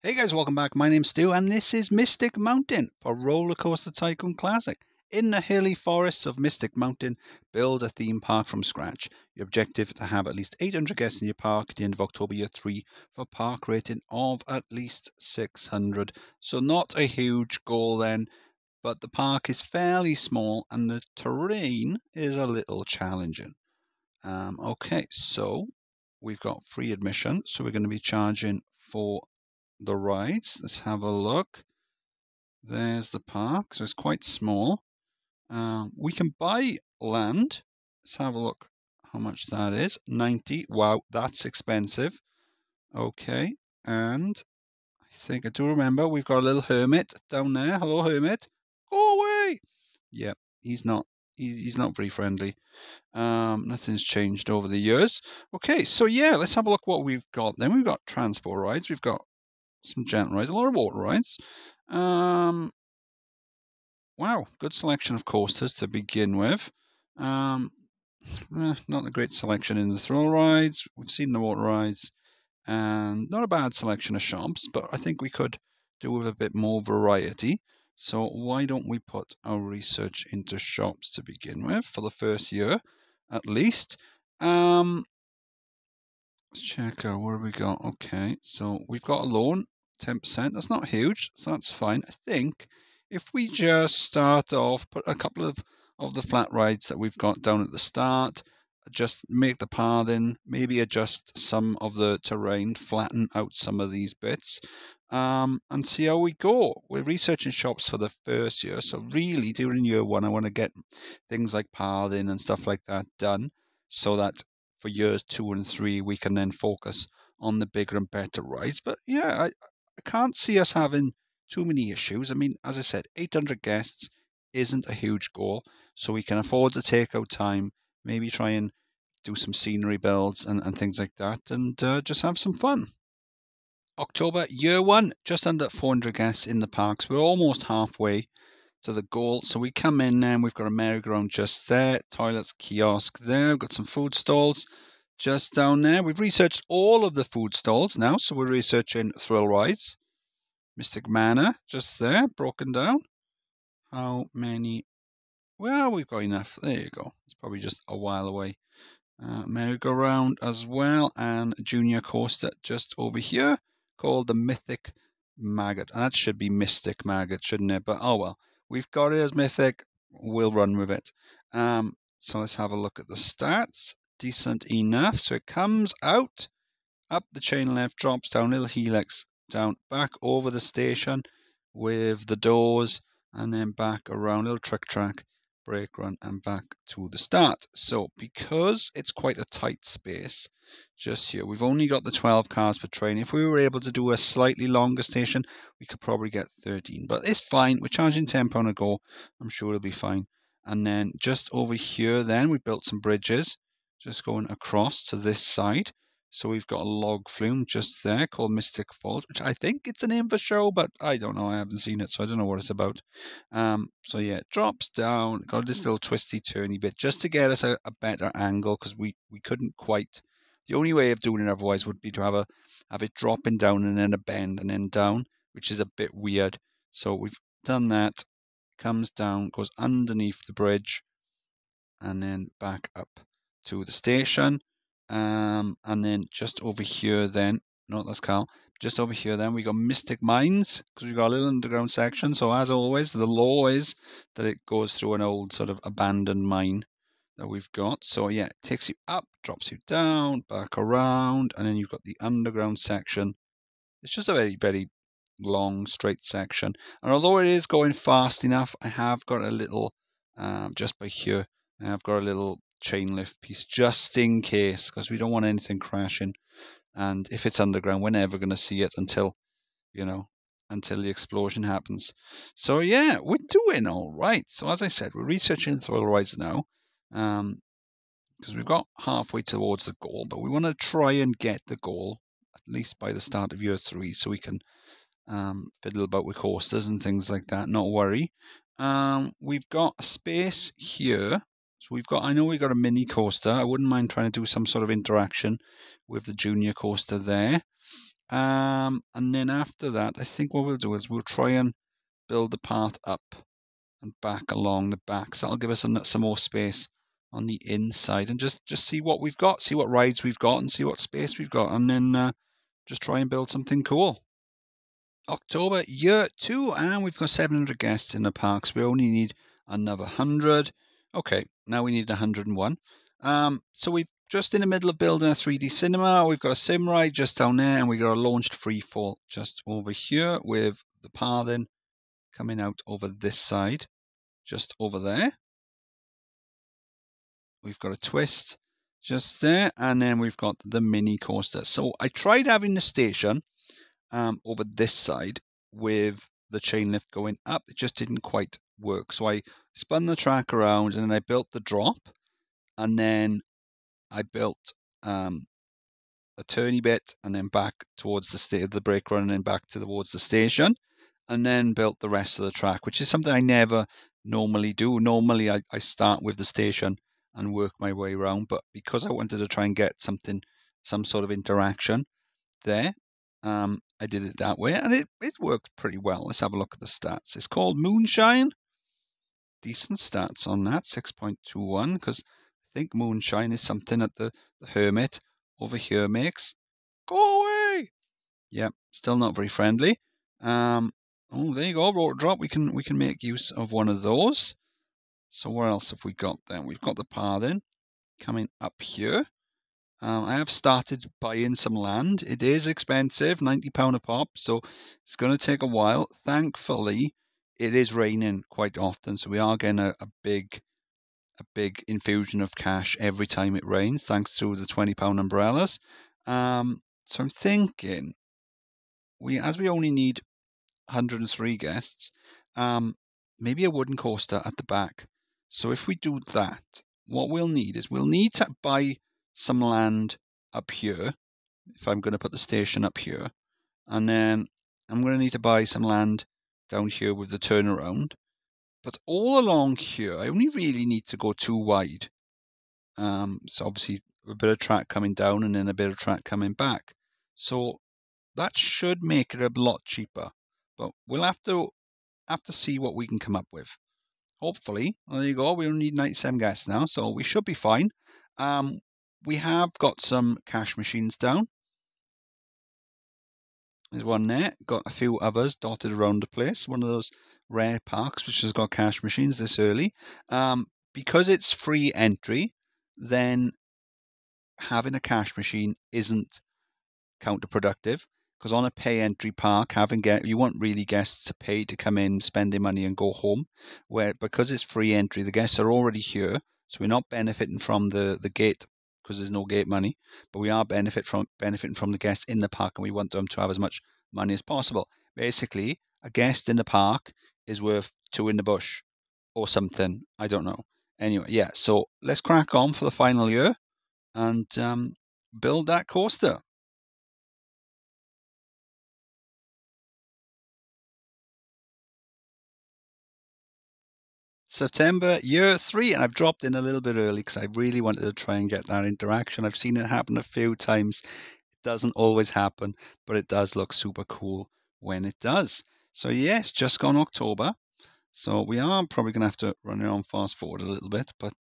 Hey guys, welcome back. My name's Stu and this is Mystic Mountain for Rollercoaster Tycoon Classic. In the hilly forests of Mystic Mountain, build a theme park from scratch. Your objective is to have at least 800 guests in your park at the end of October year 3 for a park rating of at least 600. So not a huge goal then, but the park is fairly small and the terrain is a little challenging. Okay, so we've got free admission, so we're going to be charging for the rides. Let's have a look. There's the park, so it's quite small. We can buy land. Let's have a look how much that is. 90. Wow, that's expensive. Okay, and I think I do remember we've got a little hermit down there. Hello, hermit. Go away. Yeah, he's not very friendly. Nothing's changed over the years. Okay, so yeah, let's have a look what we've got. Then we've got transport rides. We've got some gentle rides, a lot of water rides. Wow, good selection of coasters to begin with. Not a great selection in the thrill rides. We've seen the water rides, and not a bad selection of shops, but I think we could do with a bit more variety. So why don't we put our research into shops to begin with for the first year, at least. Let's check out what have we got. Okay, so we've got a loan, 10%. That's not huge, so that's fine. I think if we just start off, put a couple of the flat rides that we've got down at the start, just make the pathing, maybe adjust some of the terrain, flatten out some of these bits, and see how we go. We're researching shops for the first year, so really during year one, I want to get things like pathing and stuff like that done, so that for years 2 and 3, we can then focus on the bigger and better rides. But yeah, I can't see us having too many issues. I mean, as I said, 800 guests isn't a huge goal, so we can afford to take our time, maybe try and do some scenery builds and things like that, and just have some fun. October, year 1, just under 400 guests in the parks. We're almost halfway to the goal. So we come in and we've got a merry-go-round just there, toilets, kiosk there, we've got some food stalls just down there. We've researched all of the food stalls now, so we're researching thrill rides. Mystic Manor just there, broken down. How many? Well, we've got enough. There you go. It's probably just a while away. Merry-go-round as well, and junior coaster just over here called the Mythic Maggot. And that should be Mystic Maggot, shouldn't it? But oh well. We've got it as Mythic. We'll run with it. So let's have a look at the stats. Decent enough. So it comes out, up the chain left, drops down, little helix down, back over the station with the doors, and then back around, little trick track, brake run, and back to the start. So because it's quite a tight space just here, we've only got the 12 cars per train. If we were able to do a slightly longer station, we could probably get 13, but it's fine. We're charging £10 a go. I'm sure it'll be fine. And then just over here, then we built some bridges just going across to this side. So we've got a log flume just there called Mystic Falls, which I think it's a name for show, but I don't know. I haven't seen it, so I don't know what it's about. So yeah, it drops down, got this little twisty turny bit just to get us a better angle, because we couldn't quite. The only way of doing it otherwise would be to have it dropping down and then a bend and then down, which is a bit weird. So we've done that. Comes down, goes underneath the bridge, and then back up to the station. And then just over here then, no, that's Carl. Just over here then, we got Mystic Mines, because we've got a little underground section. So as always, the law is that it goes through an old sort of abandoned mine that we've got. So yeah, it takes you up, drops you down, back around, and then you've got the underground section. It's just a very, very long, straight section. And although it is going fast enough, I have got a little, just by here, I have got a little chain lift piece just in case, because we don't want anything crashing. And if it's underground, we're never going to see it until the explosion happens. So yeah, we're doing all right. So as I said, we're researching thrill rides now, because we've got halfway towards the goal, but we want to try and get the goal at least by the start of year 3, so we can fiddle about with coasters and things like that, not worry. We've got a space here. So I know we've got a mini coaster. I wouldn't mind trying to do some sort of interaction with the junior coaster there. And then after that, I think what we'll do is we'll try and build the path up and back along the back. So that'll give us some more space on the inside, and just see what we've got, see what rides we've got, and see what space we've got, and then just try and build something cool. October, year 2, and we've got 700 guests in the parks. We only need another 100. Okay, now we need 101. So we've just in the middle of building a 3D cinema. We've got a sim ride just down there, and we've got a launched free fall just over here with the pathing coming out over this side, just over there. We've got a twist just there, and then we've got the mini coaster. So I tried having the station over this side with the chain lift going up. It just didn't quite work. So I spun the track around, and then I built the drop, and then I built a turny bit, and then back towards the brake run, and then back towards the station, and then built the rest of the track, which is something I never normally do. Normally I start with the station and work my way around, but because I wanted to try and get some sort of interaction there, I did it that way, and it worked pretty well. Let's have a look at the stats. It's called Moonshine. Decent stats on that, 6.21, because I think Moonshine is something that the Hermit over here makes. Go away! Yep, still not very friendly. Oh, there you go, rotor drop. We can make use of one of those. So what else have we got then? We've got the pathing coming up here. I have started buying some land. It is expensive, £90 a pop, so it's going to take a while. Thankfully, it is raining quite often, so we are getting a big infusion of cash every time it rains, thanks to the £20 umbrellas. So I'm thinking, as we only need 103 guests, maybe a wooden coaster at the back. So if we do that, what we'll need to buy some land up here, if I'm going to put the station up here, and then I'm going to need to buy some land down here with the turnaround. But all along here, I only really need to go 2 wide. So obviously a bit of track coming down and then a bit of track coming back. So that should make it a lot cheaper. But we'll have to see what we can come up with. Hopefully, there you go. We only need 97 guests now, so we should be fine. We have got some cash machines down. There's one there. Got a few others dotted around the place. One of those rare parks which has got cash machines this early. Because it's free entry, then having a cash machine isn't counterproductive. Because on a pay entry park, you want really guests to pay to come in, spend their money and go home. Where because it's free entry, the guests are already here, so we're not benefiting from the gate because there's no gate money, but we are benefiting from the guests in the park, and we want them to have as much money as possible. Basically, a guest in the park is worth 2 in the bush or something. I don't know. Anyway, yeah. So let's crack on for the final year and build that coaster. September, year 3, and I've dropped in a little bit early because I really wanted to try and get that interaction. I've seen it happen a few times. It doesn't always happen, but it does look super cool when it does. So yes, just gone October. So we are probably going to have to run it on fast forward a little bit, but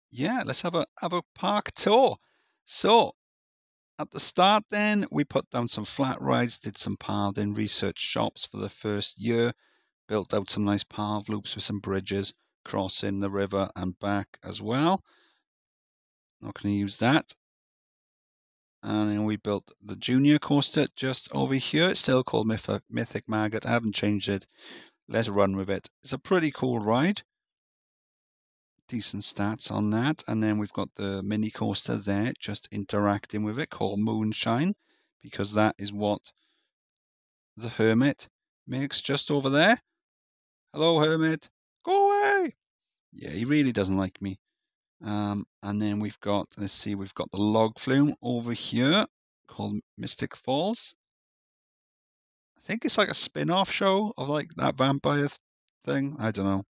yeah, let's have a park tour. So at the start then, we put down some flat rides, did some pathing, research shops for the first year, built out some nice path loops with some bridges crossing the river and back as well. Not going to use that. And then we built the junior coaster just over here. It's still called Mythic Maggot. I haven't changed it. Let's run with it. It's a pretty cool ride. Decent stats on that. And then we've got the mini coaster there, just interacting with it, called Moonshine, because that is what the Hermit makes just over there. Hello, Hermit. Go away. Yeah, he really doesn't like me. And then we've got, let's see, we've got the log flume over here called Mystic Falls. I think it's like a spin-off show of like that vampire thing. I don't know.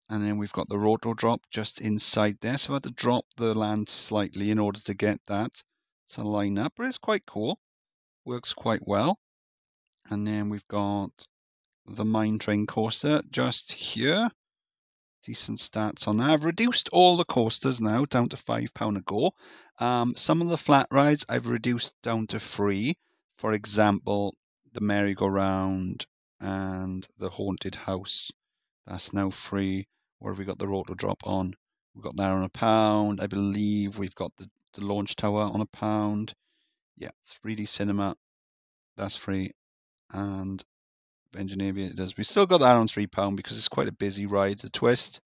And then we've got the roto drop just inside there. So I had to drop the land slightly in order to get that. to line up, but it's quite cool. Works quite well. And then we've got the Mine Train coaster just here. Decent stats on that. I've reduced all the coasters now down to £5 a go. Some of the flat rides I've reduced down to free. For example, the merry-go-round and the haunted house. That's now free. Where have we got the rotor drop on? We've got that on £1. I believe we've got the launch tower on £1. Yeah, 3D cinema. That's free. And Engine Aviators. We still got that on £3 because it's quite a busy ride. The twist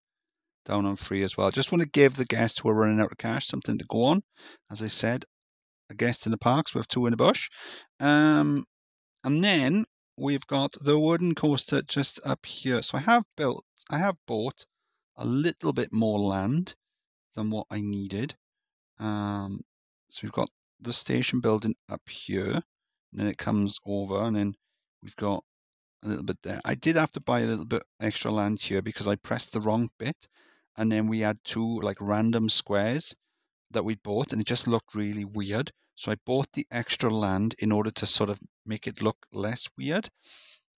down on free as well. Just want to give the guests who are running out of cash something to go on. As I said, a guest in the parks, we have two in the bush. And then we've got the wooden coaster just up here. So I have bought a little bit more land than what I needed. So we've got the station building up here, and then it comes over, and then we've got a little bit there. I did have to buy a little bit extra land here because I pressed the wrong bit, and then we had two like random squares that we bought, and it just looked really weird. So I bought the extra land in order to sort of make it look less weird.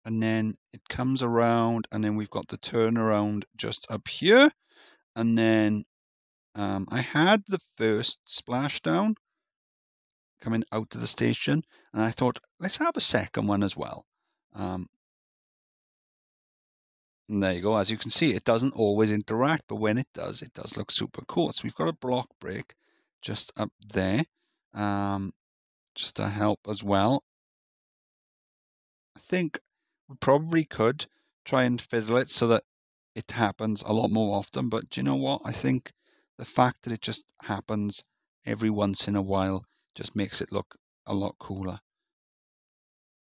And then it comes around, and then we've got the turnaround just up here. And then I had the first splashdown coming out of the station, and I thought, let's have a second one as well. And there you go. As you can see, it doesn't always interact, but when it does look super cool. So we've got a block break just up there, just to help as well. I think we probably could try and fiddle it so that it happens a lot more often, but do you know what? I think the fact that it just happens every once in a while just makes it look a lot cooler.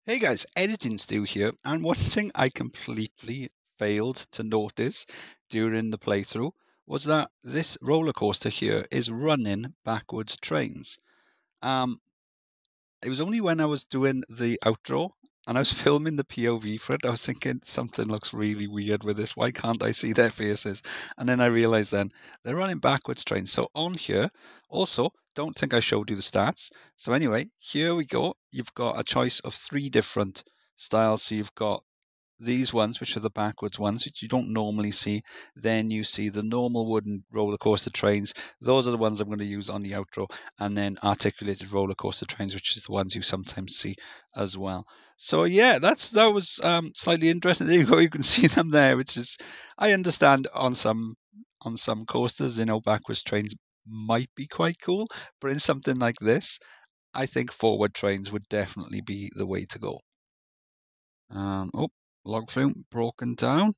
Hey guys, Editing Stu here, and one thing I completely failed to notice during the playthrough was that this roller coaster here is running backwards trains. It was only when I was doing the outro and I was filming the POV for it, I was thinking something looks really weird with this. Why can't I see their faces? And then I realized then they're running backwards trains. So on here, also, don't think I showed you the stats. So anyway, here we go. You've got a choice of 3 different styles. So you've got these ones, which are the backwards ones, which you don't normally see. Then you see the normal wooden roller coaster trains. Those are the ones I'm going to use on the outro. And then articulated roller coaster trains, which is the ones you sometimes see as well. So yeah, that was slightly interesting. There you go. You can see them there, which is, I understand on some coasters, backwards trains might be quite cool, but in something like this, I think forward trains would definitely be the way to go. Log flume broken down.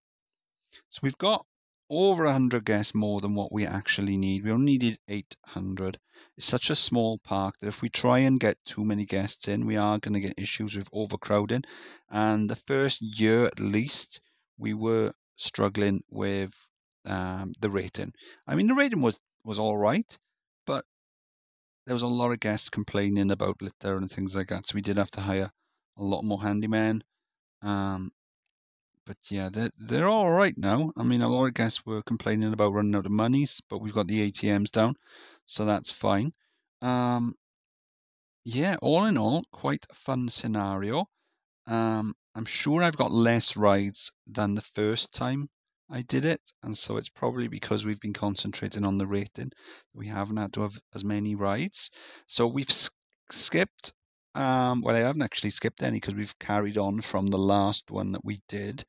So we've got over 100 guests more than what we actually need. We only needed 800. It's such a small park that if we try and get too many guests in, we are going to get issues with overcrowding. And the first year at least, we were struggling with the rating. I mean, the rating was all right, but there was a lot of guests complaining about litter and things like that. So we did have to hire a lot more handymen. But yeah, they're all right now. I mean, a lot of guests were complaining about running out of monies, but we've got the ATMs down, so that's fine. Yeah, all in all, quite a fun scenario. I'm sure I've got less rides than the first time I did it, and so it's probably because we've been concentrating on the rating. We haven't had to have as many rides. So we've skipped. Well, I haven't actually skipped any because we've carried on from the last one that we did.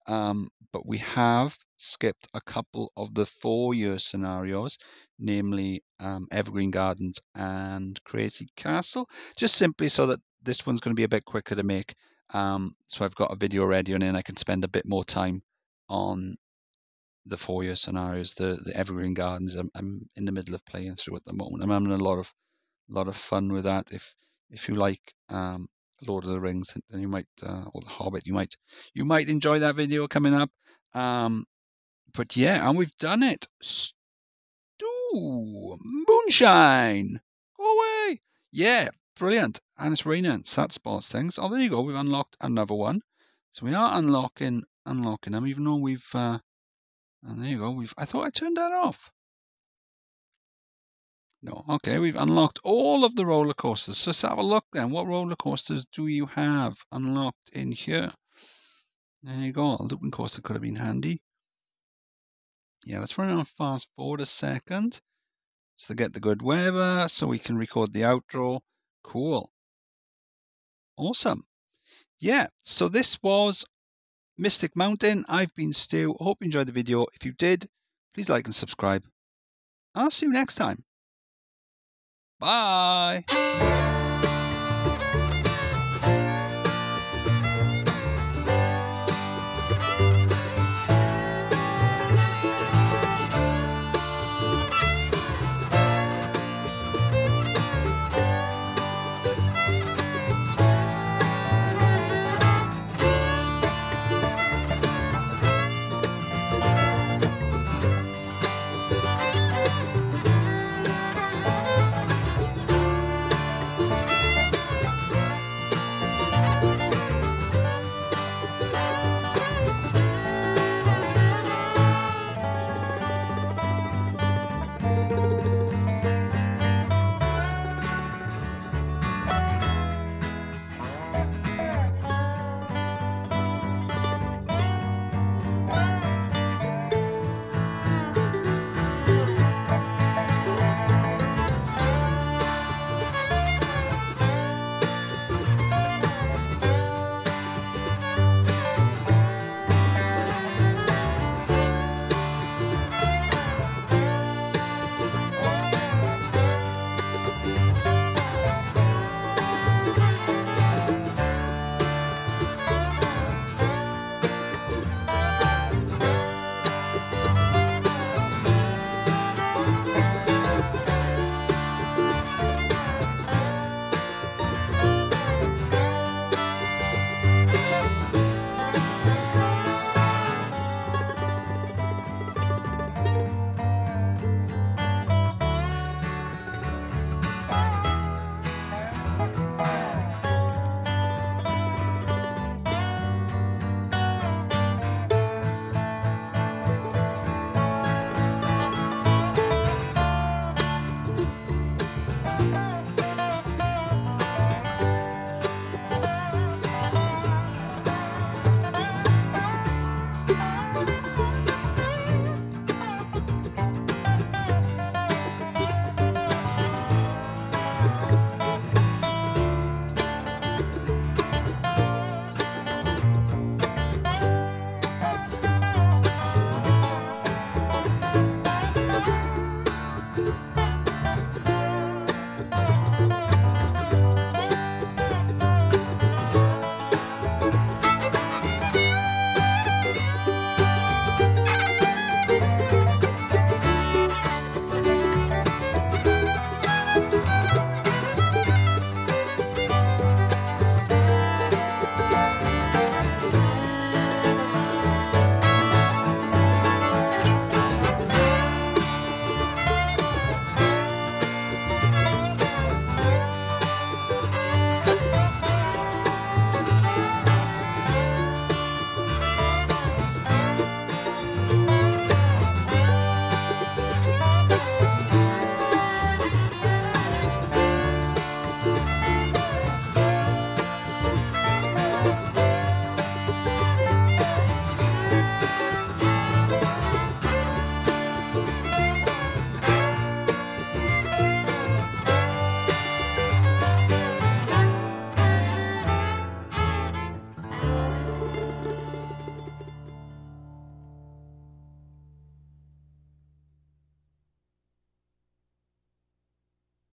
But we have skipped a couple of the 4-year scenarios, namely Evergreen Gardens and Crazy Castle, just simply so that this one's going to be a bit quicker to make. So I've got a video ready, and then I can spend a bit more time on the 4-year scenarios. The Evergreen Gardens, I'm in the middle of playing through at the moment. I'm having a lot of fun with that. If you like Lord of the Rings, then you might, or The Hobbit, you might enjoy that video coming up. But yeah, and we've done it. Moonshine, go away. Yeah, brilliant. And it's raining. Sat spots things. Oh, there you go. We've unlocked another one. So we are unlocking them, even though we've. And there you go. I thought I turned that off. No. Okay, we've unlocked all of the roller coasters. So let's have a look then. What roller coasters do you have unlocked in here? There you go. A looping coaster could have been handy. Yeah, let's run on fast forward a second. So to get the good weather so we can record the outro. Cool. Awesome. Yeah, so this was Mystic Mountain. I've been Stu. Hope you enjoyed the video. If you did, please like and subscribe. I'll see you next time. Bye.